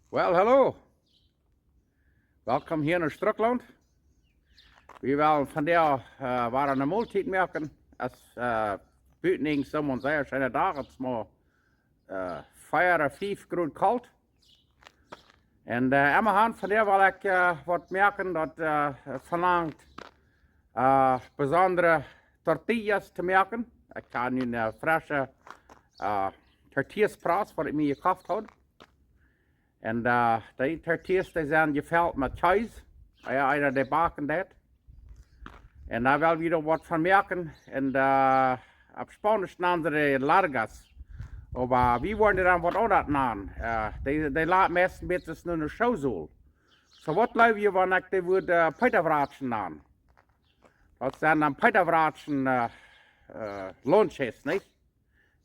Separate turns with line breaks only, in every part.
Well, hello. Welkom hier naar Strukland. We willen vandaag waren een maaltijd maken. Als buitening someone zei, zijn dagen het maar 4 of 5 graden koud. En aan vandaag wil ik wat maken dat verlangt bijzondere tortillas te maken. Ik ga nu een frisse tortillas praten, wat ik me gekocht heb. En die tortillas die zijn gevuld met kaas. Ja, einer die bakken dat. En daar wil we er wat van maken. En op Spanisch namen ze de largas. Maar we worden dan wat anders namen. Die laten meestal een beetje naar de showzool. Zo wat leuk je wanneer ik die woord Petawratschen naam. Dat zijn dan Petawratschen Lonches, niet?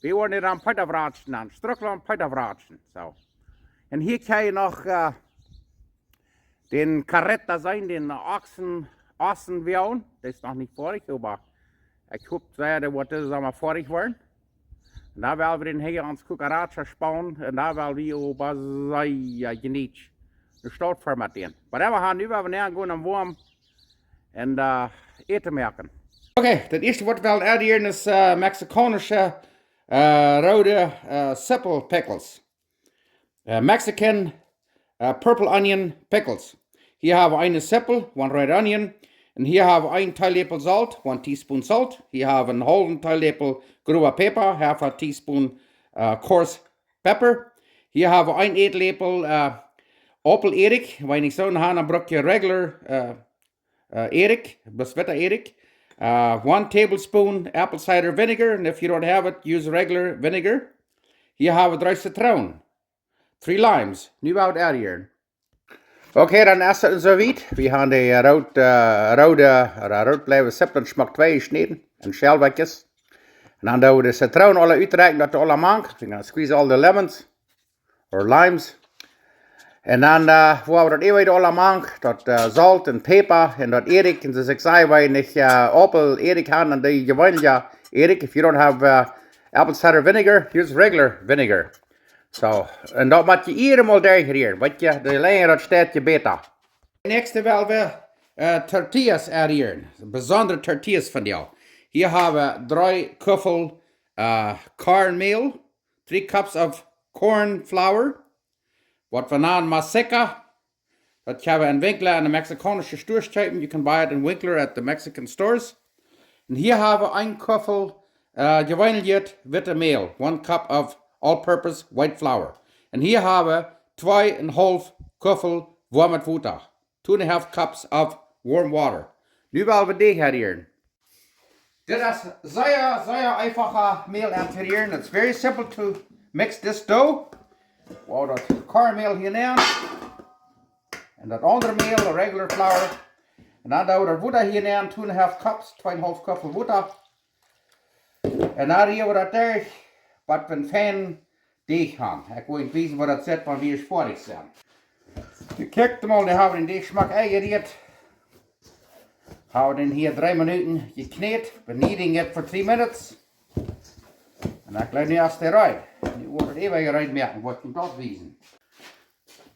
We worden dan Petawratschen naam. Strukland Petawratschen. So. En hier kan je nog den Karetta zijn, den Ochsenwiel. Dat is nog niet vorig, maar ik hoop dat wat is allemaal vorig worden. En daar willen we den hier ans Cucaracha spannen. En daar willen we ook genieten. De start formateren. Maar we gaan nu even gaan aan warm en eten maken. Oké, het eerste wat we willen uitdelen is Mexicanische rode simple pickles. Mexican purple onion pickles. Hier hebben we een sippel, 1 red onion. En hier hebben we 1 theelepel zout, 1 teaspoon salt. Hier hebben we een halve theelepel grobe peper, half a teaspoon coarse pepper. Hier hebben we 1 eetlepel appelerik. Wanneer ik zo'n heb, dan bruk je regular erik, beswitte erik. 1 tablespoon apple cider vinegar. And if you don't have it, use regular vinegar. Hier hebben we 3 citroen. 3 limes. Nu wou het uitdelen. Oké, dan is het zo weit. We gaan de rood blijven sippelen, smaak 2 snijden en schelwekjes. En dan doen we de citroen alle uitreiken dat alle mank. We gaan squeeze all the lemons, or limes. En dan waar we dat even alle mank, dat zout en peper en dat erik. En zoals ik zei, waar je niet appel erik hebt, dan doe je gewoon ja erik. If you don't have apple cider vinegar, use regular vinegar. Zo, en dat moet je helemaal degraderen, want je, de langer dat staat, je beter. Next willen we tortillas uitdelen, bijzondere tortillas van jou. Hier hebben we 3 kuffel cornmeal, 3 cups of corn flour, wat we namen maseca. Dat hebben we in winkelen in de Mexicanische stores kopen. You can buy it in winkler at the Mexican stores. En hier hebben we 1 kuffel gewijneld witte meel, 1 cup of all-purpose white flour. En hier hebben we 2,5 kuffel warm water. 2,5 cups of warm water. Nu willen we die herrieren. Dit is zeer einfache meel herrieren. It's very simple to mix this dough. We dat cornmeal hier neer. En dat andere meel, de regular flour. En dan doen we dat water hier neer. 2,5 cups, 2,5 kuffel water. En dan hier we dat daar. Wat we fijn deeg hebben. Ik wil niet weten wat dat zit, want wie is vorig zijn. Je kijkt hem al, die hebben den smaak eingericht. Houden hier 3 minuten gekneed. Beneden het voor 3 minuten. En dan blijft nu als de eruit. Nu wordt het even eruit merken, wat je dat wezen.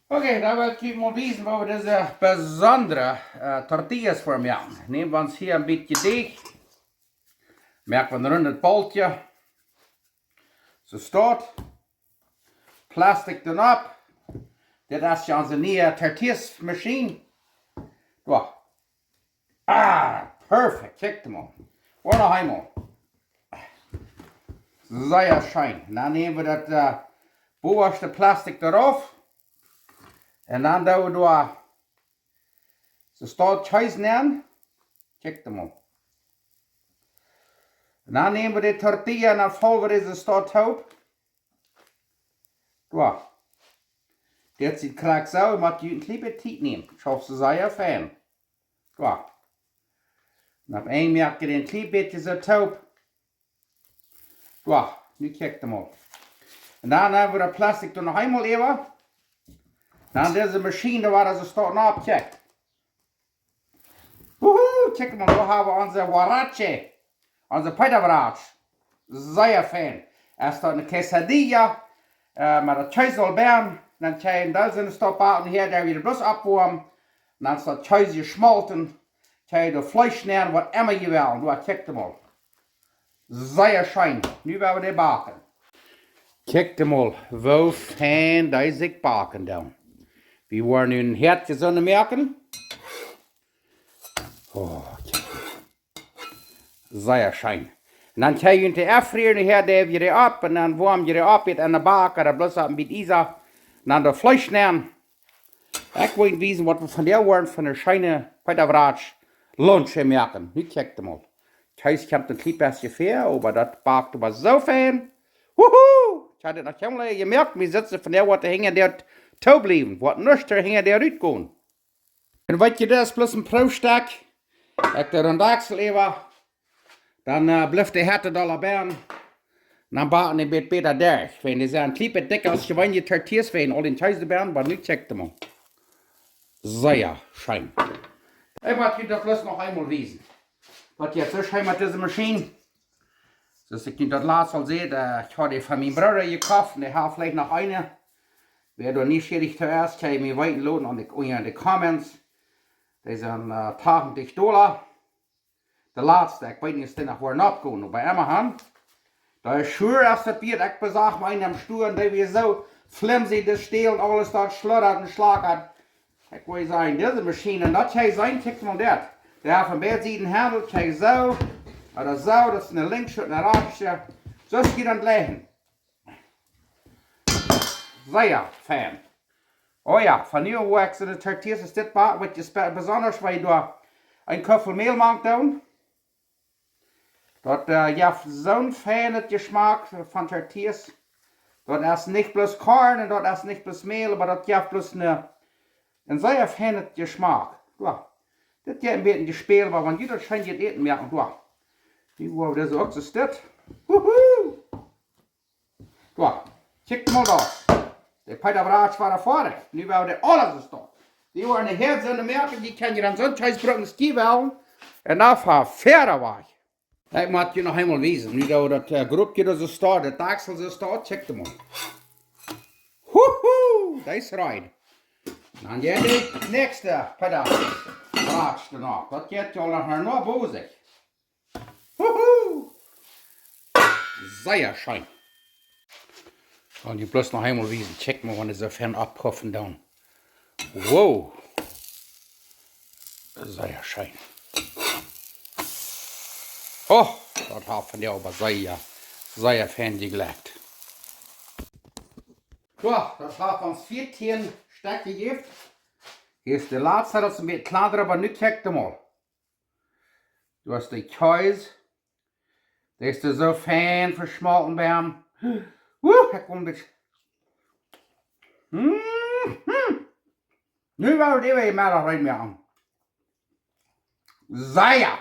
Oké, dan wil ik je maar wezen waar we deze bijzondere tortillas voor maken. Nemen we ons hier een beetje deeg. Merken we een rond baltje. Zo staat. Plastic erop. Dit is onze nieuwe tortillas machine. Wow. Perfect. Kijk hem al. Waar nog eenmaal. Zeer schijn. Dan nemen we dat bovenste plastic eraf. En dan doen we door. Zo staat kaas neer. Kijk hem al. En dan nemen we de tortilla en dan vullen we deze staat hoop. Wow. Dit ziet kraak zo, maar je een klein beetje tijd nemen. Ik hoop ze zeer fijn. Wow. En op één merk je een klein beetje zo taub. Wow, nu kijk hem op. En dan hebben we dat plastic er nog eenmaal even. Dan deze machine waar ze staat op, kijk. Woehoe, kijk hem op, we hebben onze huarache. Onze Petawratschen. Zeer fijn. Er staat een quesadilla met een cheeselbern. dann kann da sind Stoppaten her, der wieder bloß abwarmen. Und dann ist das Käse geschmolten. Kann das Fleisch nähren, was immer ihr wollt. Du kickt mal. Sehr schön. Nu werden wir die backen. Kijk mal, wo fein deze bakken dan. We worden nu een hertje zullen merken. Oh, sehr schön. En dan ga je in de afvrieren her, daar je die op. En dan warm je die op in de bakken. Dan bloß een beetje isa. En dan de vlees nemen. Ik wil weten wat we van der worden van de schöne Petawratschen Lonches merken. Nu kijk mal. Thuis komt een klein beetje ver, maar dat bakt aber so fein. Wuhu! Ich hatte noch einmal gemerkt, wir sitzen von der, was der hängen der Tau blieben, was nicht der hängen der rausgehen. Und was je das bloß ein Pro-Stack, ich der Rundachsleber, dann bleibt der Härte da Bern, dann backen die Bett besser durch. Wenn die sagen, klippe dicker als gewöhnliche Tortillas für all den Scheiß Bern, aber nicht checkt man. Sehr schön. Ich wollte das bloß noch einmal wiesen. Was jetzt ist, haben wir diese Maschine. Dus ik niet dat laatst al zei, ich habe die von meinem Bruder gekauft und ich habe vielleicht noch eine. Wer da nicht schädigt zuerst, kann ich mir weiterladen an die Comments. Die sind $80. Der letzte, ich weiß nicht, ist der noch wohl abgehen. Und bei Amazon, da ist schwer, dass das wird, ich besag mal einem Stuhl, der wie so flimsy, das Steel und alles dort schlottert und schlagert. Ich will sagen, diese Maschine, das kann sein, tick mal das. Der hat von beiden Handel, kann so. Oder so, das ist eine linksche und eine rechte. So geht dann gleich. Sehr fan. Oh ja, von hier wo ich so eine Tortillas ist das was besonders, weil du ein Köpfel Mehl machst. Dort ja so ein feiner Geschmack von Tortillas. Dort ist nicht bloß Korn und dort ist nicht bloß Mehl, aber dort ja bloß ein sehr feiner Geschmack. Das geht ein bisschen gespielt, aber wenn jeder scheint jetzt eten merken, wie wo das so existiert. Wuhu! Da, kijk mal da. Der Petawratschen war da vorne. Nu war der alles da. Die waren die Herzen in Amerika, die können ja dann so ein Scheißbrücken Ski wählen. Und da war Pferde war ich. Ich muss dir noch einmal wiesen. Nu da das Gruppchen da so steht, der Dachsel so steht, check mal. Wuhu! Das ist rein. Dann geht die nächste Petawratschen noch. Das geht ja noch bosig. Wuhu! Sehr schön. Und ich bloß noch einmal wiesen. Check mal, wenn es so fern abpuffen dann. Wow. Sehr schön. Oh, das hat von der aber sehr fein gelegt. So, das hat uns 14 Stück gegeben. Hier ist der letzte, das ist ein bisschen kleiner, aber nicht check mal. Du hast die Käse. Der ist so fein verschmolzen beim. Da kommt es. Nu werden wir die mehr rein machen. Sehr.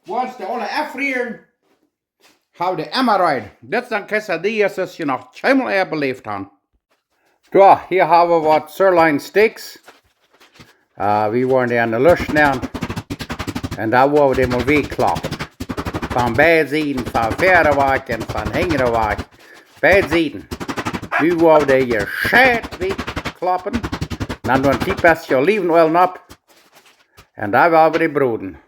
Once die alle erfrieren, hau die immer rein. Das sind Quesadillas, das je noch zweimal eher belebt haben. So, hier haben wir was Sirloin Steaks. Wir wollen die an der Luft nehmen. Und da wollen wir die mal wegklappen. Von beiden Seiten, von Pferdewagen und von Hängerwagen. Beide Seiten. Nu wollen wir hier schön wegklappen. Dann doen we een beetje Olivenöl op. En daar wollen wir die broden.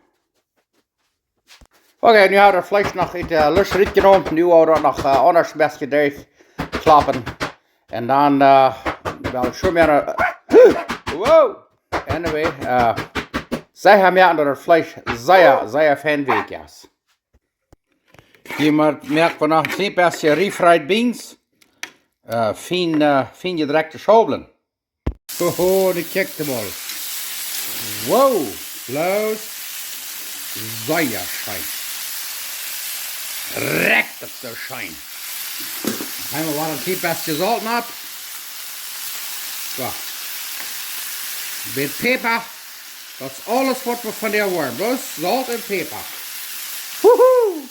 Oké, nu hebben we het vlees nog uit de lust genomen. Nu wollen we het nog anders een beetje durchklappen. En dan wel schon meer. Wow! Anyway, zij hebben dat het vlees zeer fijn weg is. Hier merken we nog een beetje refried beans. Fijn gedrekte schobelen. Oh, die kijkt hem al. Wow, bloos. Zeer schijn. Rekt het zo schijn. Einmal wat een beetje zout op. Zo. Een beetje peper. Dat is alles wat we van der worden. Bloos zout en peper. Woehoe.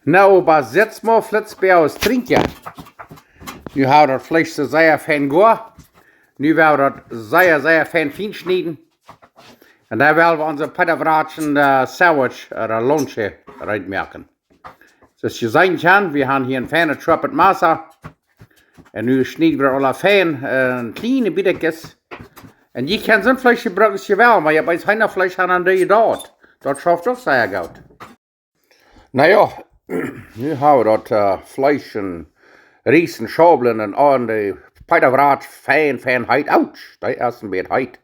Nou, maar zet maar flitsbeer als drinkje. Nu houden we het vlees zo zeer fijn goed. Nu werden we dat zeer fijn fijn snijden. En daar willen we onze Petawratschen sandwich oder Lonches reinmerken. Zoals je zien kan, we hebben hier een fijne truppet massa. En nu snijden we alle fijn kleine bittertjes. En je kan zo'n vlees gebruiken wel, maar je hebt eens geen vlees aan die dat. Dat schaft ook zeer goed. Nou ja, nu hebben we dat vlees en rijst en schabelen en aan de Petawratschen fijn heet uit. Dat is een beetje heet.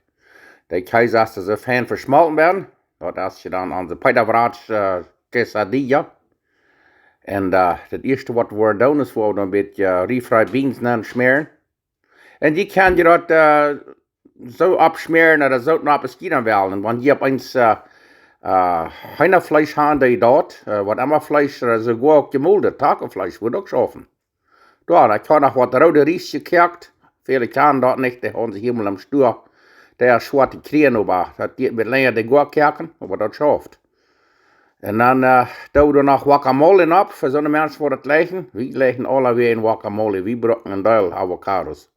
Die keizer als ze fijn versmalten werden. Dat als je dan aan de Petawratschen Quesadilla. En het eerste wat we doen is we een beetje refried beans aan smeren. En die kan je dat zo absmeren dat het zo naar beskieden wel. Want je hebt eens geen vlees aan die dat. Wat allemaal vlees zo goed gemolden. Takenvlees wordt ook schaffen. Dan kan nog wat rode rijst gekakt. Vele kan dat niet. Die hebben ze helemaal am stuur. Der zwarte kreen, maar dat geht met länger de goed kaken. Maar dat schaft. En dan doen we nog guacamole op, voor zo'n mensen voor het leggen. We leggen alweer in guacamole, we brokken een deel avocados.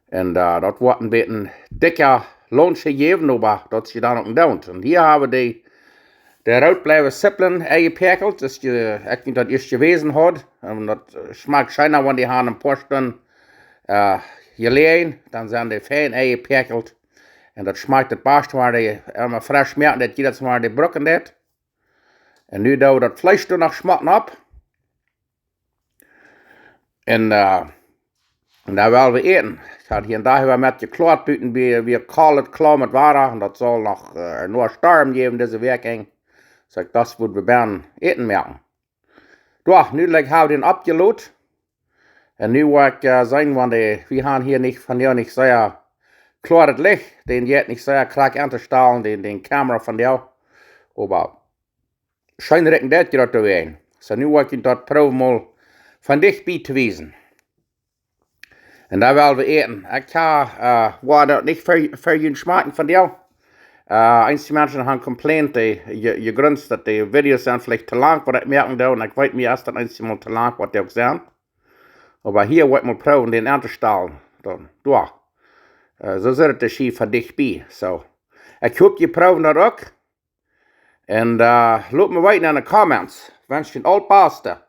En dat wordt een beetje dikker lunch gegeven, maar dat is je dan ook doet. En hier hebben we de rood blijven sippelen, eingepekeld. Dus ik denk dat eerst gewezen had. En dat smaakt schijnbaar, want die hebben een paar stunden gelegen. Dan zijn die fijn eingepekeld. En dat smaakt het best, waar die helemaal fris merken dat je dat maar die brokken deed. En nu doen we dat vlees er nog smatten op. En daar willen we eten. Ik had hier en daar weer met je klaar buiten weer klaar met water. En dat zal nog nog storm geven deze werking. Dus dat moeten we bijna eten merken. Ja, nu hebben we den opgeload. En nu wil ik zeggen, want we gaan hier niet van jou niet zeer klaar het licht. Den jet niet zeer krak aan te stalen, den camera van jou. Maar schijnlijk dat je dat te weten. Dus nu wil ik dat proberen mal van dichtbij te wijzen. En daar willen we eten. Ik ga dat niet voor je smaken van jou. Einige mensen hebben complaint, je grunst dat de video's zijn vielleicht te lang, wat ik merken doe. En ik weet niet als dat einmal te lang wat die ook zijn. Maar hier wil ik mal proberen den aan te stalen. Ja. Zo zit het dus hier van dichtbij. So. Ik hoop je proberen dat ook. En laat me weten in de comments. Wens je al pasta.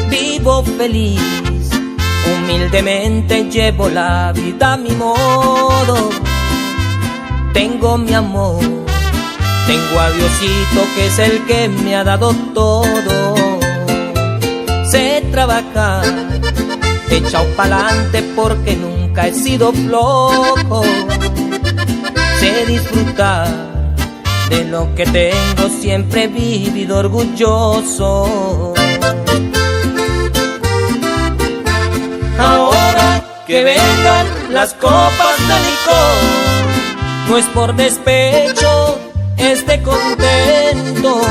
Vivo feliz, humildemente llevo la vida a mi modo. Tengo mi amor. Tengo a Diosito que es el que me ha dado todo. Sé trabajar, echao pa'lante porque nunca he sido flojo. Sé disfrutar de lo que tengo, siempre he vivido orgulloso. Ahora que vengan las copas de licor, no es por despecho, esté contento.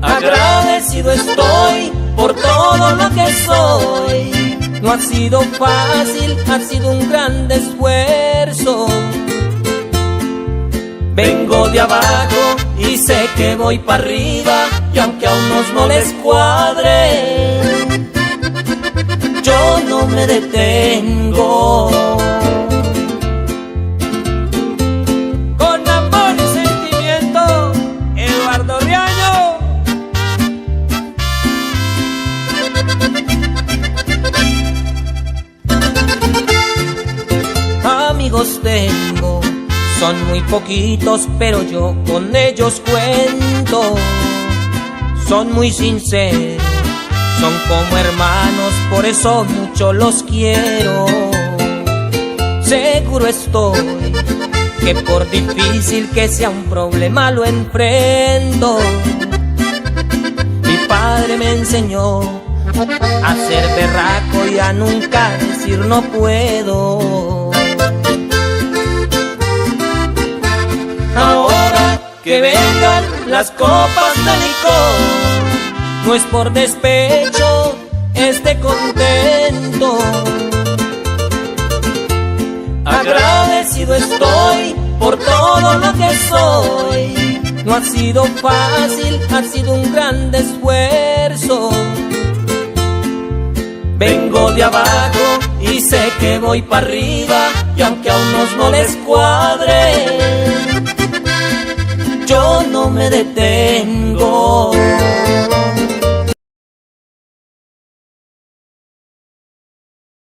Agradecido estoy por todo lo que soy. No ha sido fácil, ha sido un gran esfuerzo. Vengo de abajo y sé que voy para arriba. Y aunque a unos no les cuadre, yo no me detengo. Amigos tengo, son muy poquitos, pero yo con ellos cuento. Son muy sinceros, son como hermanos, por eso mucho los quiero. Seguro estoy que por difícil que sea un problema lo enfrento. Mi padre me enseñó a ser berraco y a nunca decir no puedo. Ahora que vengan las copas de licor, no es por despecho, esté contento. Agradecido estoy por todo lo que soy. No ha sido fácil, ha sido un gran esfuerzo. vengo de abajo y sé que voy para arriba, y aunque a unos no les cuadre, yo no me detengo.